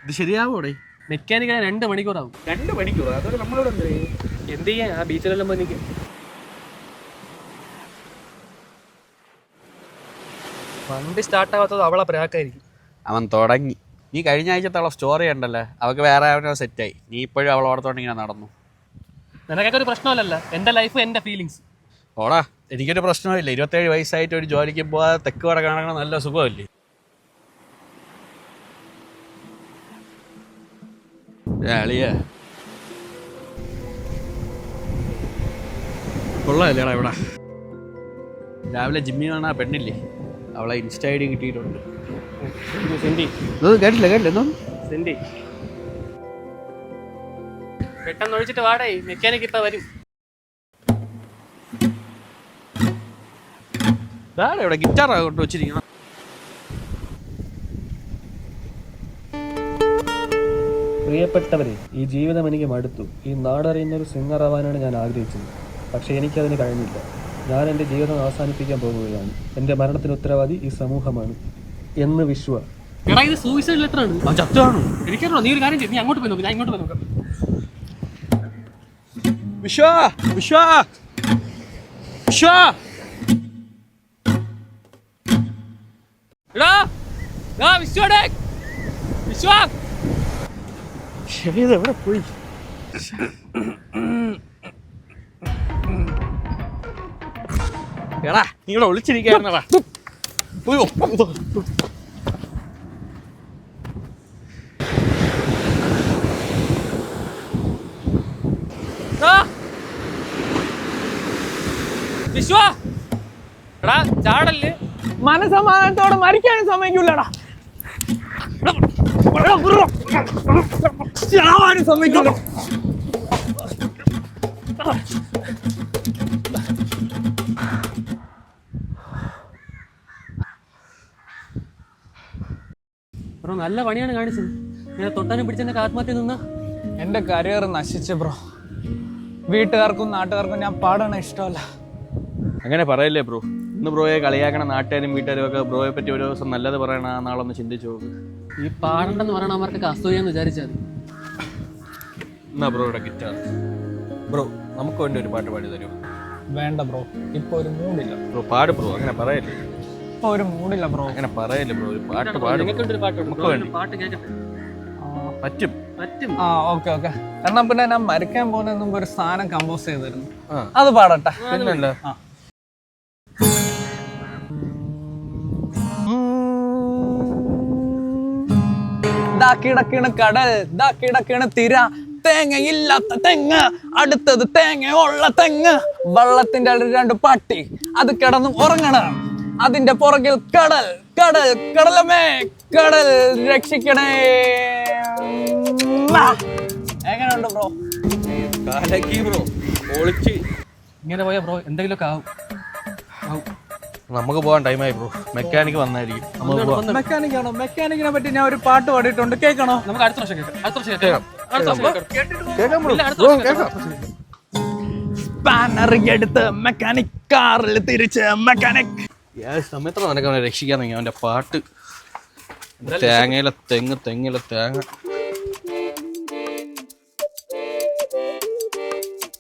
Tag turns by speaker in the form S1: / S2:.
S1: ഇത് ശരിയാവോടെ?
S2: മെക്കാനിക്കൽ 2 മണിക്കൂറാവും.
S1: 2 മണിക്കൂർ? അതൊക്കെ നമ്മളോട്
S2: എന്ത് ചെയ്യാൻ? ആ ബീച്ചിലെല്ലാം പോയി നിൽക്കും. വണ്ടി സ്റ്റാർട്ടാവാത്തത് അവളെ പ്രാക്കായിരിക്കും.
S1: അവൻ തുടങ്ങി. നീ കഴിഞ്ഞ ആഴ്ചത്തെ സ്റ്റോറി ഉണ്ടല്ലോ, അവൾക്ക് വേറെ അവനോ സെറ്റായി. നീ ഇപ്പോഴും അവളോടത്തോണ്ട് ഇങ്ങനെ നടന്നു.
S2: നിനക്കൊക്കെ ഒരു പ്രശ്നമല്ലല്ലോ. എൻ്റെ ലൈഫ് എൻ്റെ ഫീലിങ്സ്.
S1: ഓടാ, എനിക്കൊരു പ്രശ്നമില്ല. 27 വയസ്സായിട്ട് ഒരു ജോലിക്ക് പോകാതെ തെക്ക് വട കാണണം, നല്ല സുഖമല്ലേ? അളിയ കൊള്ളാല്ലേടാ ഇവിടെ. രാവിലെ ജിമ്മിൽ കാണാ പെണ്ണില്ലേ, അവളെ ഇൻസ്റ്റ ഐ ഡി കിട്ടിയിട്ടുണ്ട്. കേട്ടില്ല എന്തോ
S2: സെൻഡി. പെട്ടെന്ന് ഒഴിച്ചിട്ട് വാടേ, മെക്കാനിക് ഇപ്പൊ വരും.
S1: ഇവിടെ ഗിറ്റാറാ കൊണ്ട് വെച്ചിരിക്കണം.
S2: പ്രിയപ്പെട്ടവരെ, ഈ ജീവിതം എനിക്ക് മടുത്തു. ഈ നാടറിയുന്ന ഒരു സിംഗർ ആവാനാണ് ഞാൻ ആഗ്രഹിച്ചത്. പക്ഷെ എനിക്കതിന് കഴിഞ്ഞില്ല. ഞാൻ എൻ്റെ ജീവിതം അവസാനിപ്പിക്കാൻ പോകുകയാണ്. എൻ്റെ മരണത്തിന് ഉത്തരവാദി ഈ സമൂഹമാണ് എന്ന് വിശ്വ. എടാ, ഇത് സൂയിസൈഡ് ലെറ്റർ ആണ്. എനിക്കറിയോ? നീ ഒരു കാര്യം ചെയ്യും, നീ അങ്ങോട്ട് പോയി നോക്ക്, ഞാൻ ഇങ്ങോട്ട് പോയി നോക്കാം.
S1: വിശ്വ വിശ്വ വിശ്വ
S2: എടാ വിശ്വടെ, വിശ്വ
S1: എവിടെ പോയി? എടാ, നീ ഇവിടെ ഒളിച്ചിരിക്കായിരുന്നടാ.
S2: വിശ്വ എടാ ചാടല്ലേ.
S3: മനസമാധാനത്തോടെ മരിക്കാനും സമ്മതിക്കൂലടാ. സമ്മതിക്കൂല.
S2: ബ്രോ, നല്ല പണിയാണ് കാണിച്ചത്. ഇങ്ങനെ തൊട്ടാനും പിടിച്ചെന്നെ ആത്മഹത്യ നിന്ന
S3: എന്റെ കരിയർ നശിച്ചു ബ്രോ. വീട്ടുകാർക്കും നാട്ടുകാർക്കും ഞാൻ പാടണ ഇഷ്ടമല്ല.
S1: അങ്ങനെ പറയല്ലേ ബ്രോ. ഇന്ന് ബ്രോയെ കളിയാക്കണ നാട്ടുകാരും വീട്ടുകാരും ഒക്കെ ബ്രോയെ പറ്റി ഒരു ദിവസം നല്ലത് പറയണ നാളൊന്ന് ചിന്തിച്ചു നോക്ക്.
S2: ഈ പാടണ്ടെന്ന് പറയണ അവർക്കൊക്കെ അസൂയെന്ന് വിചാരിച്ചാൽ
S1: എന്നാ ബ്രോയുടെ ഗിറ്റാർ. ബ്രോ, നമുക്ക് വേണ്ടി ഒരു പാട്ട് പാടി തരുമോ?
S3: വേണ്ട ബ്രോ, ഇപ്പൊ ഒരു മൂഡില്ല.
S1: ബ്രോ പാട് ബ്രോ, അങ്ങനെ പറയല്ലേ.
S3: ഇപ്പൊ ഒരു മൂഡില്ല ബ്രോ.
S1: അങ്ങനെ പറയല്ലേ ബ്രോ, ഒരു പാട്ട് പാടും.
S2: പാട്ട് കേൾക്കട്ടെ.
S1: പറ്റും
S2: പറ്റും.
S3: ആ ഓക്കെ ഓക്കെ. കാരണം പിന്നെ ഞാൻ മരിക്കാൻ പോകുന്നതിന് മുമ്പ് ഒരു സാധനം കമ്പോസ് ചെയ്തിരുന്നു, അത് പാടട്ടെ.
S1: പിന്നല്ല.
S3: കിടക്കിണ കടൽ, കിടക്കിണ തിര, തേങ്ങയില്ലാത്ത തെങ്ങ്, അടുത്തത് തേങ്ങ ഉള്ള തെങ്ങ്, വള്ളത്തിന്റെ 2 പട്ടി, അത് കിടന്ന് ഉറങ്ങണം, അതിന്റെ പുറകിൽ കടൽ, കടൽ കടലമേ കടൽ രക്ഷിക്കണേ. എങ്ങനെയുണ്ട് ബ്രോ?
S1: ബ്രോ ഒളിച്ച്
S2: ഇങ്ങനെ പോയാ ബ്രോ എന്തെങ്കിലുമൊക്കെ ആവും.
S1: നമുക്ക് പോകാൻ ടൈമായി ബ്രോ. മെക്കാനിക് വന്നായിരിക്കും.
S3: മെക്കാനിക്കാണോ? മെക്കാനിക്കിനെ പറ്റി ഞാൻ ഒരു പാട്ട് പാടിയിട്ടുണ്ട്, കേൾക്കണോ?
S2: നമുക്ക് അടുത്ത വർഷം കേൾക്കാം. അടുത്ത വർഷം കേൾക്കാം.
S3: സ്പാനർ എടുത്ത് മെക്കാനിക്, കാറിൽ തിരിച്ച് മെക്കാനിക്.
S1: സമയത്ത് നിനക്ക് അവനെ രക്ഷിക്കാൻ തുടങ്ങി. അവന്റെ പാട്ട് തേങ്ങയിലെ തെങ്ങ്, തെങ്ങിലെ തേങ്ങ.